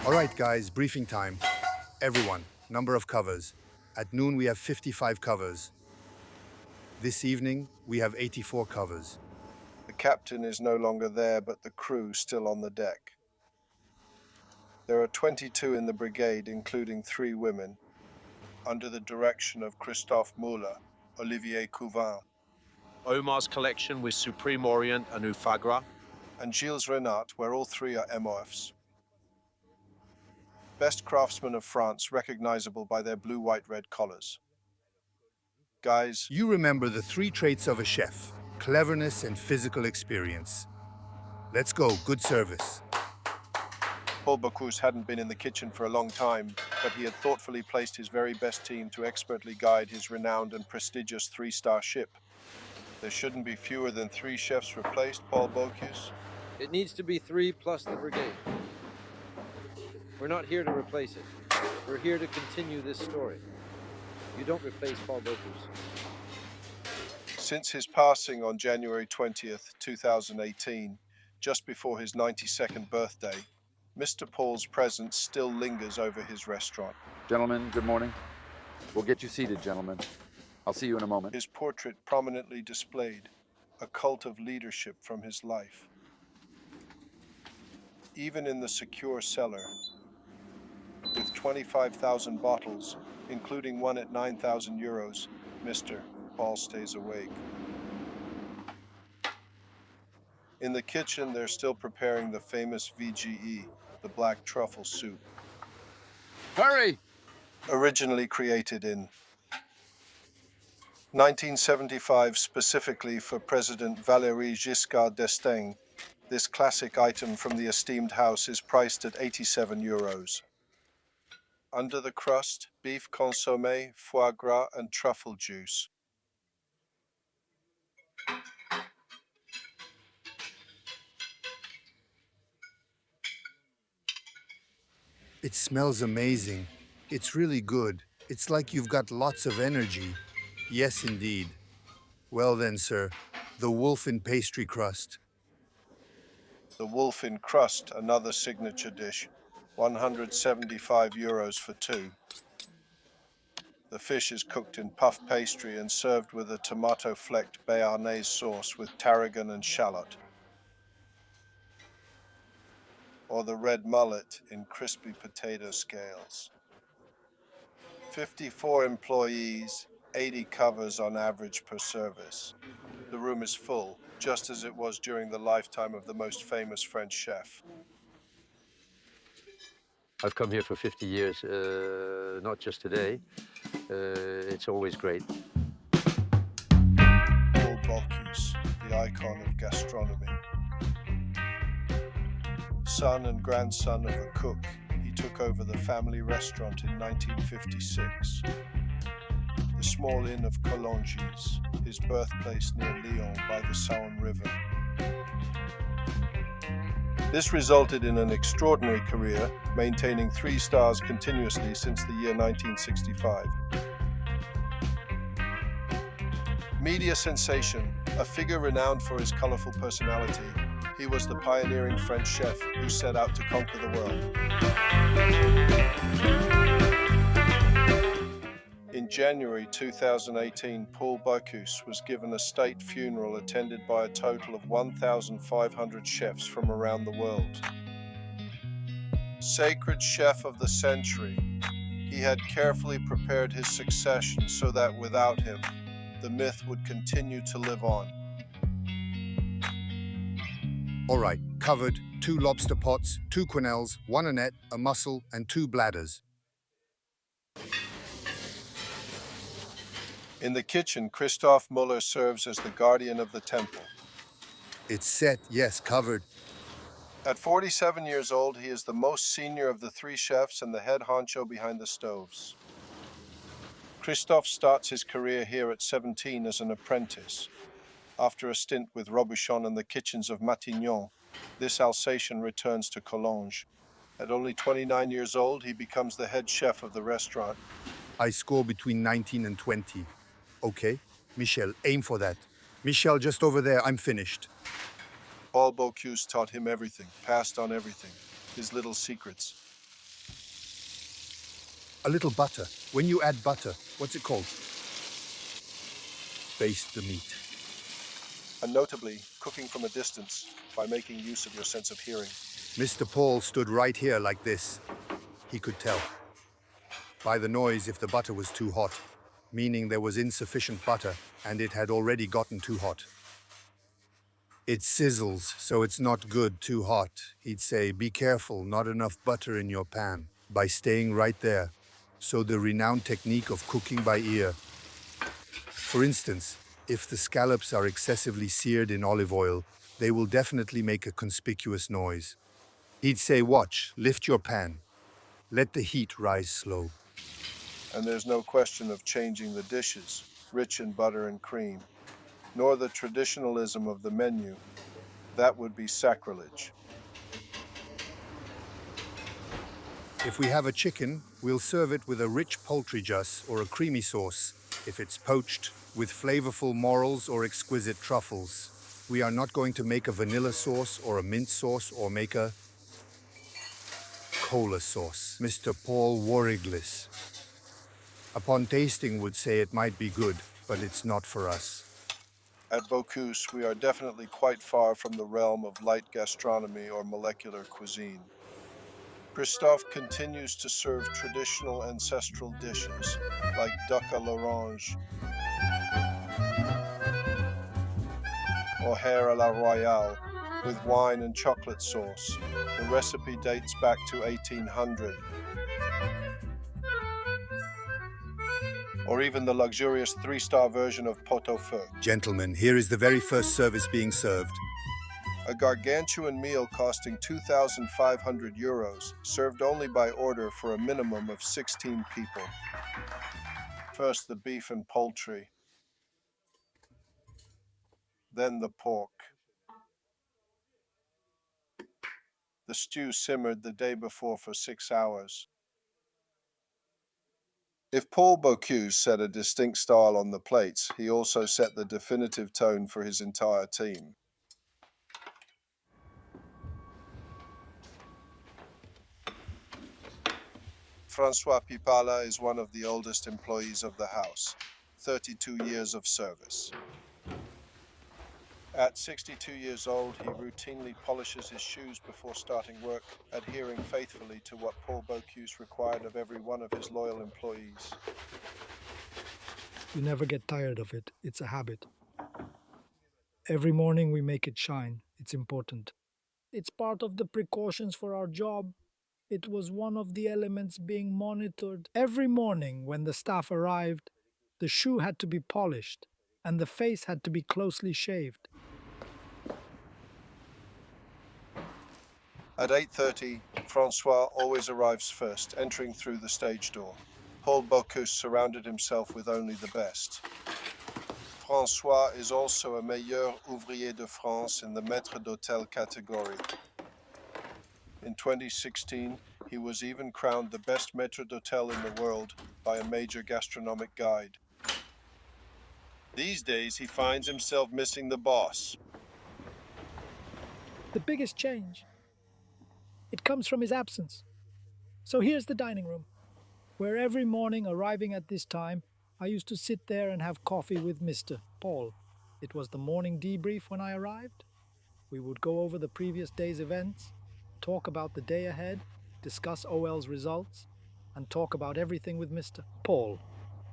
All right, guys, briefing time. Everyone, number of covers. At noon, we have 55 covers. This evening, we have 84 covers. The captain is no longer there, but the crew still on the deck. There are 22 in the brigade, including 3 women, under the direction of Christophe Muller, Olivier Couvin, Omar's collection with Supreme Orient and foie gras. and Gilles Renat, where all 3 are MOFs. Best craftsmen of France, recognizable by their blue, white, red collars. Guys, You remember the 3 traits of a chef: cleverness and physical experience. Let's go, good service. Paul Bocuse hadn't been in the kitchen for a long time, but he had thoughtfully placed his very best team to expertly guide his renowned and prestigious 3-star ship. There shouldn't be fewer than 3 chefs replaced, Paul Bocuse. It needs to be 3 plus the brigade. We're not here to replace it. We're here to continue this story. You don't replace Paul Bocuse. Since his passing on January 20th, 2018, just before his 92nd birthday, Mr. Paul's presence still lingers over his restaurant. Gentlemen, good morning. We'll get you seated, gentlemen. I'll see you in a moment. His portrait prominently displayed, a cult of leadership from his life. Even in the secure cellar, with 25,000 bottles, including one at 9,000 euros, Mr. Paul stays awake. In the kitchen, they're still preparing the famous VGE, the black truffle soup. Hurry! Originally created in 1975 specifically for President Valéry Giscard d'Estaing, this classic item from the esteemed house is priced at 87 euros. Under the crust, beef consommé, foie gras, and truffle juice. It smells amazing. It's really good. It's like you've got lots of energy. Yes, indeed. Well then, sir, the wolf in pastry crust. The wolf in crust, another signature dish, 175 euros for 2. The fish is cooked in puff pastry and served with a tomato-flecked béarnaise sauce with tarragon and shallot. Or the red mullet in crispy potato scales. 54 employees, 80 covers on average per service. The room is full, just as it was during the lifetime of the most famous French chef. I've come here for 50 years, not just today. It's always great. Paul Bocuse, the icon of gastronomy. Son and grandson of a cook, he took over the family restaurant in 1956. The small inn of Collonges, his birthplace near Lyon by the Saône River. This resulted in an extraordinary career, maintaining 3 stars continuously since the year 1965. Media sensation, a figure renowned for his colorful personality, he was the pioneering French chef who set out to conquer the world. In January 2018, Paul Bocuse was given a state funeral attended by a total of 1,500 chefs from around the world. Sacred chef of the century, he had carefully prepared his succession so that without him, the myth would continue to live on. All right, covered: 2 lobster pots, 2 quenelles, 1 annette, a mussel, and 2 bladders. In the kitchen, Christophe Muller serves as the guardian of the temple. It's set, yes, covered. At 47 years old, he is the most senior of the 3 chefs and the head honcho behind the stoves. Christophe starts his career here at 17 as an apprentice. After a stint with Robuchon and the kitchens of Matignon, this Alsatian returns to Collonges. At only 29 years old, he becomes the head chef of the restaurant. I score between 19 and 20. Okay, Michel, aim for that. Michel, just over there, I'm finished. Paul Bocuse taught him everything, passed on everything, his little secrets. A little butter. When you add butter, what's it called? Baste the meat. And notably, cooking from a distance by making use of your sense of hearing. Mr. Paul stood right here like this. He could tell by the noise if the butter was too hot, meaning there was insufficient butter and it had already gotten too hot. It sizzles, so it's not good too hot. He'd say, be careful, not enough butter in your pan, by staying right there. So the renowned technique of cooking by ear. For instance, if the scallops are excessively seared in olive oil, they will definitely make a conspicuous noise. He'd say, watch, lift your pan. Let the heat rise slow. And there's no question of changing the dishes, rich in butter and cream, nor the traditionalism of the menu. That would be sacrilege. If we have a chicken, we'll serve it with a rich poultry juice or a creamy sauce. If it's poached, with flavorful morels or exquisite truffles. We are not going to make a vanilla sauce or a mint sauce or make a cola sauce. Mr. Paul Wariglis, upon tasting, would say it might be good, but it's not for us. At Bocuse, we are definitely quite far from the realm of light gastronomy or molecular cuisine. Christophe continues to serve traditional ancestral dishes like duck à l'orange or hare à la royale with wine and chocolate sauce. The recipe dates back to 1800. Or even the luxurious 3-star version of pot-au-feu. Gentlemen, here is the very first service being served. A gargantuan meal costing 2,500 euros, served only by order for a minimum of 16 people. First the beef and poultry, then the pork. The stew simmered the day before for 6 hours. If Paul Bocuse set a distinct style on the plates, he also set the definitive tone for his entire team. Francois Pipala is one of the oldest employees of the house, 32 years of service. At 62 years old, he routinely polishes his shoes before starting work, adhering faithfully to what Paul Bocuse required of every one of his loyal employees. You never get tired of it. It's a habit. Every morning we make it shine. It's important. It's part of the precautions for our job. It was one of the elements being monitored. Every morning when the staff arrived, the shoe had to be polished and the face had to be closely shaved. At 8:30, Francois always arrives first, entering through the stage door. Paul Bocuse surrounded himself with only the best. Francois is also a meilleur ouvrier de France in the maître d'hôtel category. In 2016, he was even crowned the best maître d'hôtel in the world by a major gastronomic guide. These days, he finds himself missing the boss. The biggest change, it comes from his absence. So here's the dining room, where every morning arriving at this time, I used to sit there and have coffee with Mr. Paul. It was the morning debrief when I arrived. We would go over the previous day's events, talk about the day ahead, discuss OL's results, and talk about everything with Mr. Paul.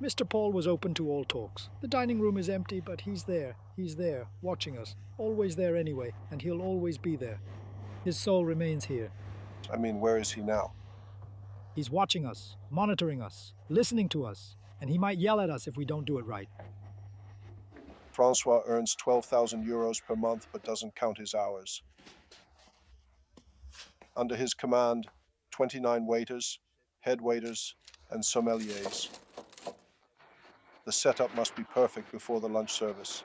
Mr. Paul was open to all talks. The dining room is empty, but he's there, watching us, always there anyway, and he'll always be there. His soul remains here. I mean, where is he now? He's watching us, monitoring us, listening to us, and he might yell at us if we don't do it right. Francois earns 12,000 euros per month but doesn't count his hours. Under his command, 29 waiters, head waiters, and sommeliers. The setup must be perfect before the lunch service.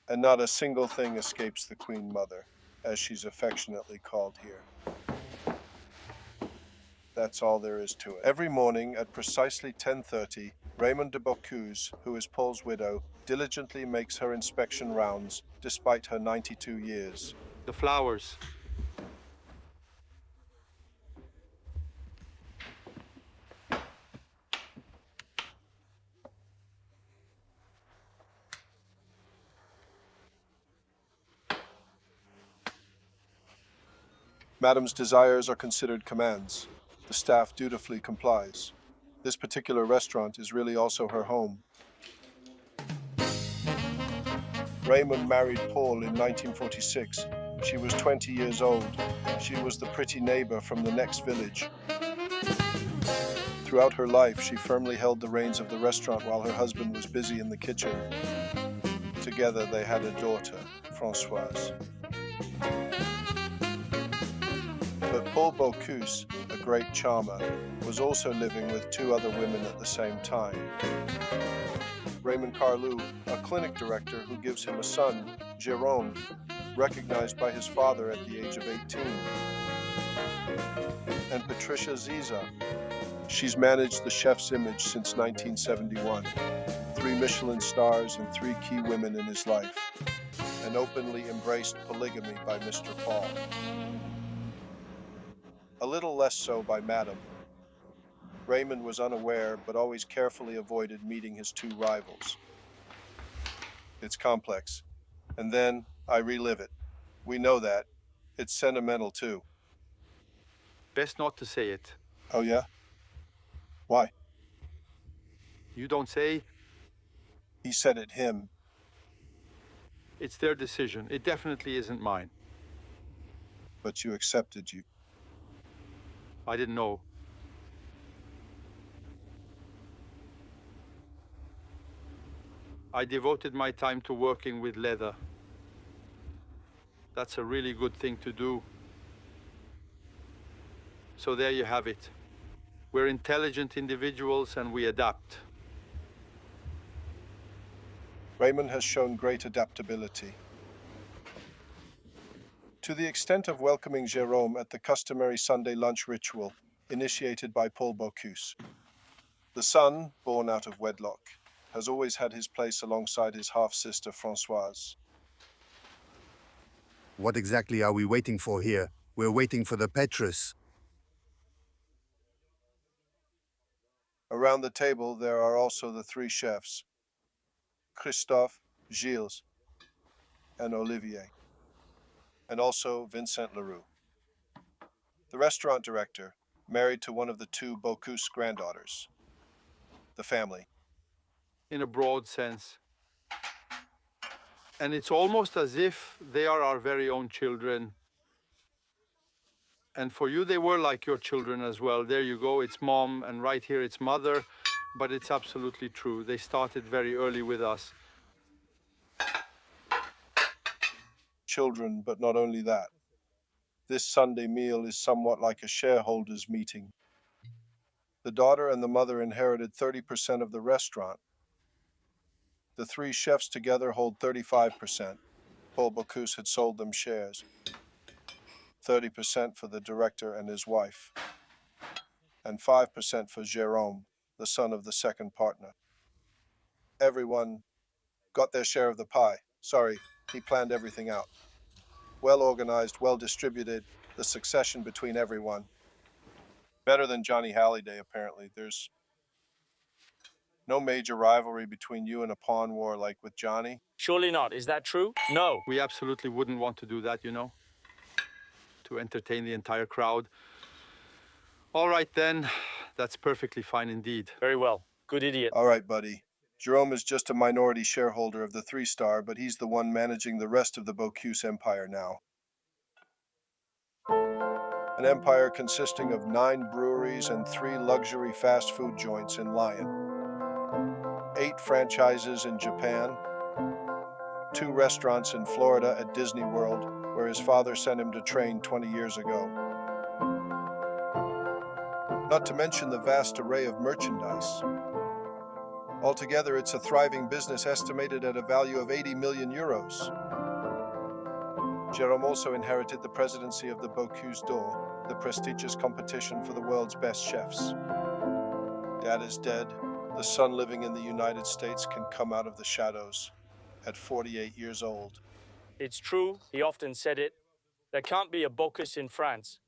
And not a single thing escapes the Queen Mother, as she's affectionately called here. That's all there is to it. Every morning at precisely 10:30, Raymond de Bocuse, who is Paul's widow, diligently makes her inspection rounds, despite her 92 years. The flowers. Madam's desires are considered commands. The staff dutifully complies. This particular restaurant is really also her home. Raymond married Paul in 1946. She was 20 years old. She was the pretty neighbor from the next village. Throughout her life, she firmly held the reins of the restaurant while her husband was busy in the kitchen. Together, they had a daughter, Françoise. But Paul Bocuse, a great charmer, was also living with two other women at the same time. Raymond Carlou, a clinic director who gives him a son, Jérôme, recognized by his father at the age of 18. And Patricia Ziza. She's managed the chef's image since 1971. 3 Michelin stars and 3 key women in his life. And openly embraced polygamy by Mr. Paul. A little less so by Madame. Raymond was unaware, but always carefully avoided meeting his 2 rivals. It's complex. And then I relive it. We know that. It's sentimental too. Best not to say it. Oh yeah? Why? You don't say, He said it him. it's their decision. It definitely isn't mine. But you accepted you. I didn't know. I devoted my time to working with leather. That's a really good thing to do. So there you have it. We're intelligent individuals and we adapt. Raymond has shown great adaptability. To the extent of welcoming Jérôme at the customary Sunday lunch ritual initiated by Paul Bocuse. The son, born out of wedlock, has always had his place alongside his half-sister Françoise. What exactly are we waiting for here? We're waiting for the Petrus. Around the table, there are also the 3 chefs, Christophe, Gilles, and Olivier, and also Vincent Leroux. The restaurant director, married to one of the 2 Bocuse granddaughters. The family. In a broad sense. And it's almost as if they are our very own children. And for you, they were like your children as well. There you go, it's mom, and right here it's mother. But it's absolutely true. They started very early with us. Children, but not only that. This Sunday meal is somewhat like a shareholders' meeting. The daughter and the mother inherited 30% of the restaurant. The 3 chefs together hold 35%. Paul Bocuse had sold them shares. 30% for the director and his wife, and 5% for Jérôme, the son of the second partner. Everyone got their share of the pie. Sorry, he planned everything out. Well organized, well distributed, the succession between everyone. Better than Johnny Halliday, apparently. There's no major rivalry between you and a pawn war like with Johnny. Surely not. Is that true? No. We absolutely wouldn't want to do that, you know, to entertain the entire crowd. All right, then. That's perfectly fine indeed. Very well. Good idiot. All right, buddy. Jérôme is just a minority shareholder of the 3-star, but he's the one managing the rest of the Bocuse empire now. An empire consisting of 9 breweries and 3 luxury fast food joints in Lyon. 8 franchises in Japan. 2 restaurants in Florida at Disney World, where his father sent him to train 20 years ago. Not to mention the vast array of merchandise. Altogether, it's a thriving business estimated at a value of 80 million euros. Jérôme also inherited the presidency of the Bocuse d'Or, the prestigious competition for the world's best chefs. Dad is dead. The son living in the United States can come out of the shadows at 48 years old. It's true. He often said it. There can't be a Bocuse in France.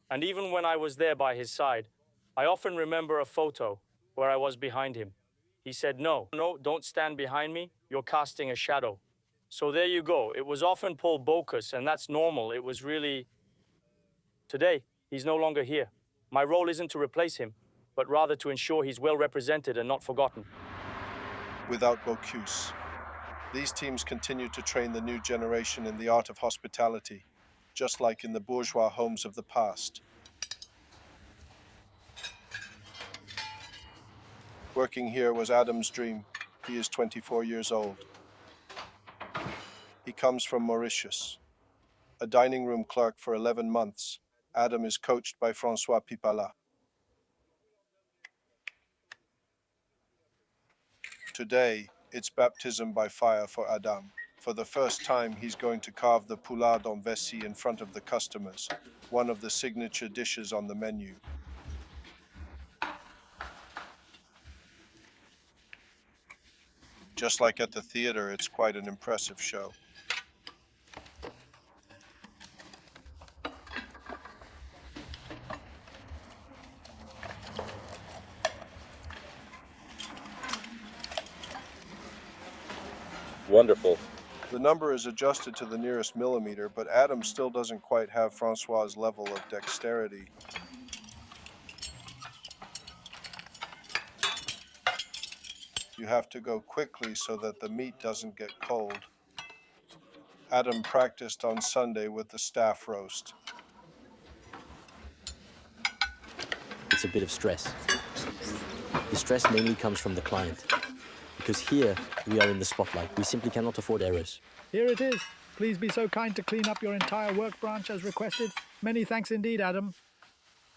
And even when I was there by his side, I often remember a photo where I was behind him. He said, no, don't stand behind me. You're casting a shadow. So there you go. It was often Paul Bocuse, and that's normal. It was really Today, he's no longer here. My role isn't to replace him, but rather to ensure he's well represented and not forgotten. Without Bocuse, these teams continue to train the new generation in the art of hospitality, just like in the bourgeois homes of the past. Working here was Adam's dream. He is 24 years old. He comes from Mauritius. A dining room clerk for 11 months, Adam is coached by François Pipala. Today, it's baptism by fire for Adam. For the first time, he's going to carve the poulard en vessie in front of the customers, one of the signature dishes on the menu. Just like at the theater, it's quite an impressive show. Wonderful. The number is adjusted to the nearest millimeter, but Adam still doesn't quite have Francois's level of dexterity. You have to go quickly so that the meat doesn't get cold. Adam practiced on Sunday with the staff roast. It's a bit of stress. The stress mainly comes from the client, because here we are in the spotlight. We simply cannot afford errors. Here it is. Please be so kind to clean up your entire work branch as requested. Many thanks indeed, Adam.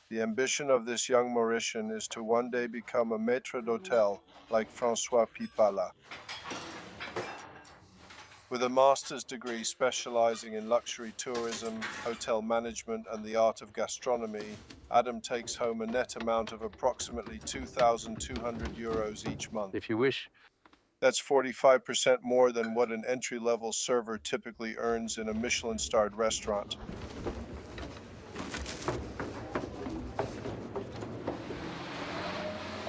The ambition of this young Mauritian is to one day become a maître d'hôtel like François Pipala. With a master's degree specializing in luxury tourism, hotel management, and the art of gastronomy, Adam takes home a net amount of approximately 2,200 euros each month. If you wish. That's 45% more than what an entry-level server typically earns in a Michelin-starred restaurant.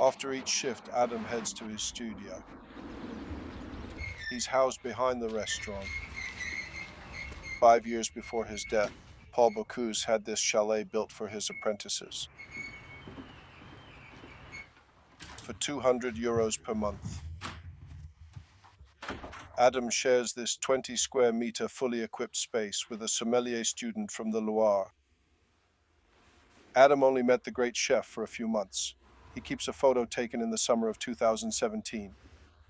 After each shift, Adam heads to his studio. He's housed behind the restaurant. 5 years before his death, Paul Bocuse had this chalet built for his apprentices. For 200 euros per month. Adam shares this 20 square meter fully equipped space with a sommelier student from the Loire. Adam only met the great chef for a few months. He keeps a photo taken in the summer of 2017,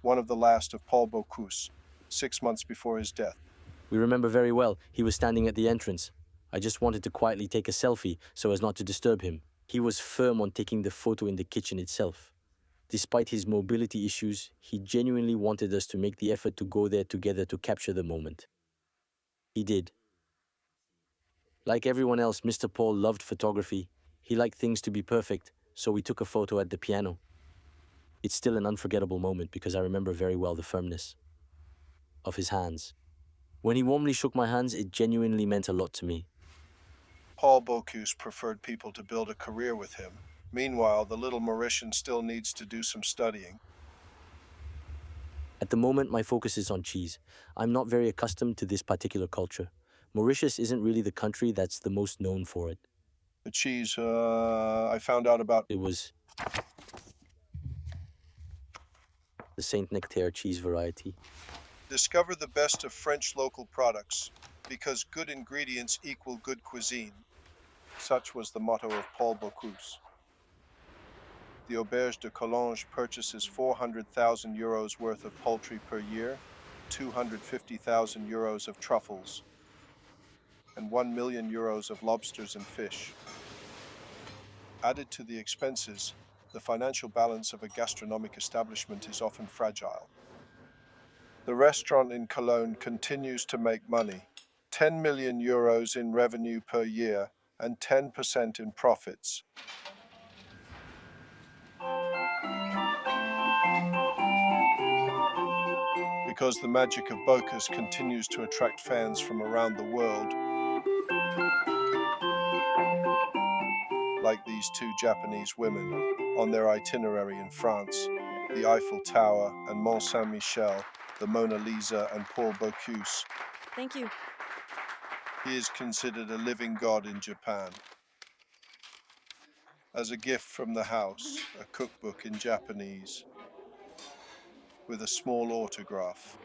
one of the last of Paul Bocuse, 6 months before his death. We remember very well, he was standing at the entrance. I just wanted to quietly take a selfie so as not to disturb him. He was firm on taking the photo in the kitchen itself. Despite his mobility issues, he genuinely wanted us to make the effort to go there together to capture the moment. He did. Like everyone else, Mr. Paul loved photography. He liked things to be perfect, so we took a photo at the piano. It's still an unforgettable moment because I remember very well the firmness of his hands. When he warmly shook my hands, it genuinely meant a lot to me. Paul Bocuse preferred people to build a career with him. Meanwhile, the little Mauritian still needs to do some studying. At the moment, my focus is on cheese. I'm not very accustomed to this particular culture. Mauritius isn't really the country that's the most known for it. The cheese, I found out about. It was the Saint Nectaire cheese variety. Discover the best of French local products, because good ingredients equal good cuisine. Such was the motto of Paul Bocuse. The Auberge de Collonges purchases 400,000 euros worth of poultry per year, 250,000 euros of truffles, and 1 million euros of lobsters and fish. Added to the expenses, the financial balance of a gastronomic establishment is often fragile. The restaurant in Cologne continues to make money, 10 million euros in revenue per year and 10% in profits. Because the magic of Bocuse continues to attract fans from around the world, like these two Japanese women on their itinerary in France, the Eiffel Tower and Mont Saint-Michel, the Mona Lisa and Paul Bocuse. Thank you. He is considered a living god in Japan. as a gift from the house, a cookbook in Japanese with a small autograph.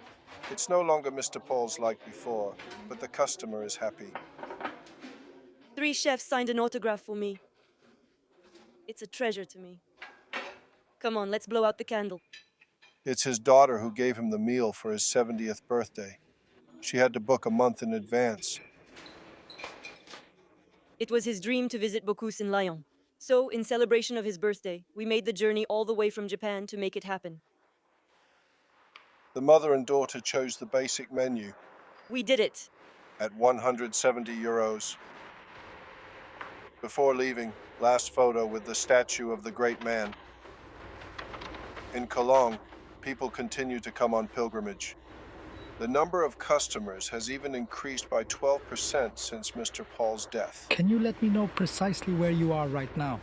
It's no longer Mr. Paul's like before, but the customer is happy. 3 chefs signed an autograph for me. It's a treasure to me. Come on, let's blow out the candle. It's his daughter who gave him the meal for his 70th birthday. She had to book a month in advance. It was his dream to visit Bocuse in Lyon. So, in celebration of his birthday, we made the journey all the way from Japan to make it happen. The mother and daughter chose the basic menu We did it! at 170 euros. Before leaving, last photo with the statue of the great man. In Collonges, people continue to come on pilgrimage. The number of customers has even increased by 12% since Mr. Paul's death. Can you let me know precisely where you are right now?